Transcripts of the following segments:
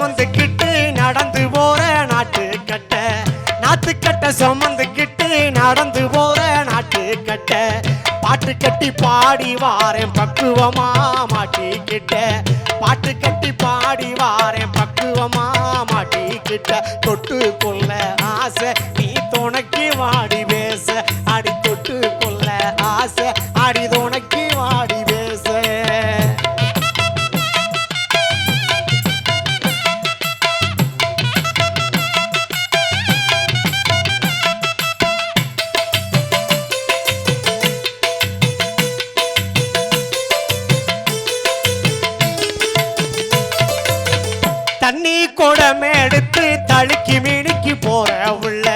சுமந்துக்கிட்டு நடந்து போற நாட்டுக்கட்ட நாத்துக்கட்ட சுமந்துக்கிட்டு நடந்து போற நாட்டுக்கட்ட பாட்டு கட்டி பாடி வாரேன் பக்குவமா மாட்டிக்கிட்ட பாட்டு கட்டி பாடி வாரேன் பக்குவமா மாட்டிக்கிட்ட தொட்டு கொள்ள ஆசை நீ துணைக்கு வாடி பேச அடி தொட்டு கொள்ள ஆசை அடி துணைக்கு வாடி பேச தண்ணி குடமே எடுத்து தழுக்கி மினிக்கு போற உள்ள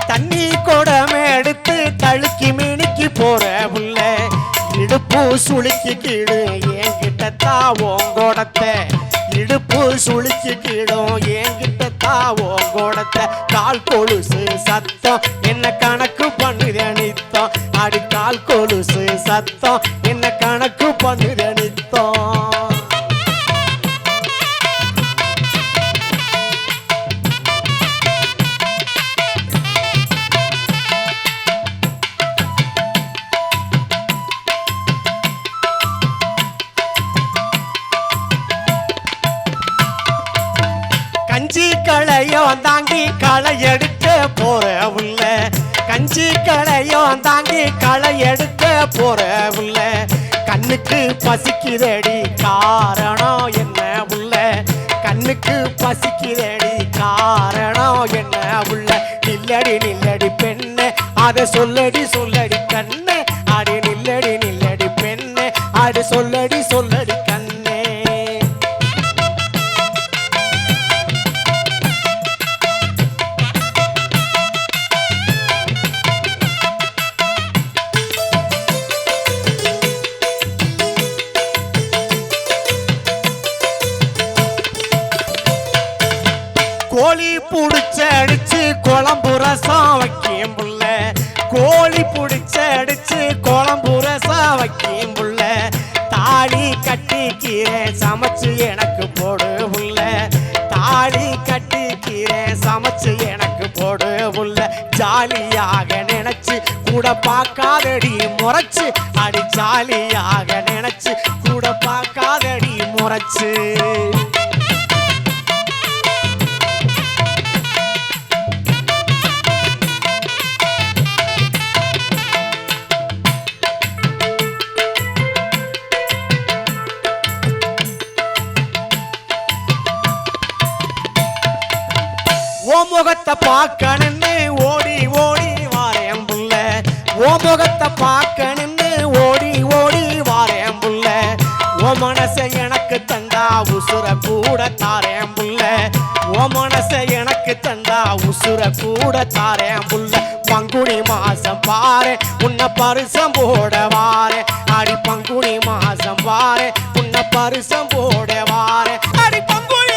தண்ணி குடமே எடுத்து தழுக்கி மினிக்கு போற உள்ள இடுப்பு சுளுக்கி கீழு என்கிட்ட தாவோங்கோடத்தை இடுப்பு சுளுக்கி கீழும் என்கிட்ட தாவோங்கோடத்தை கால் கொலுசு சத்தம் என்ன கணக்கு பண்ணுது அனித்தம் அடி கால் கொலுசு சத்தம் என்ன கணக்கு பண்ணுது அனித்தம் கஞ்சி களையோ தாங்கி களை எடுக்க போற உள்ள கஞ்சி களையோ தாங்கி களை எடுக்க போற உள்ள கண்ணுக்கு பசிக்குதடி காரணம் என்ன உள்ள கண்ணுக்கு பசிக்குதடி காரணம் என்ன உள்ள நில்லடி நில்லடி பெண்ணு அதை சொல்லடி சொல்லடி கண்ணு அடி நில்லடி நில்லடி பெண்ணு அது சொல்லடி சொல்லடி கண்ணே கோழி புடிச்ச அடிச்சு குழம்பு ரசம் வைக்கும் புள்ள கோழி புடிச்ச அடிச்சு குழம்பு ரசம் வைக்கும் புள்ள தாலி கட்டிக்கிறேன் சமைச்சு எனக்கு போடு புள்ள தாலி கட்டிக்கிறேன் சமைச்சு எனக்கு போடு புள்ள ஜாலியாக நினைச்சு கூட பார்க்காதடி முறைச்சு அடி ஜாலியாக நினைச்சு கூட பார்க்காதடி முறைச்சு ஓ முகத்தை பார்க்கணுன்னு ஓடி ஓடி வாரேன் புள்ள ஓ முகத்தை பார்க்கணுன்னு ஓடி ஓடி வாரேன் புள்ள ஓ மனசை எனக்கு தந்தா உசுர கூட தாரேன் புள்ள ஓ மனசை எனக்கு தந்தா உசுர கூட தாரேன் புள்ள பங்குனி மாசம் பாரு உன்னை பரிசம் போட வாரே அடி பங்குனி மாசம் பாரு உன்னை பரிசம் போட வாரே அடி பங்குனி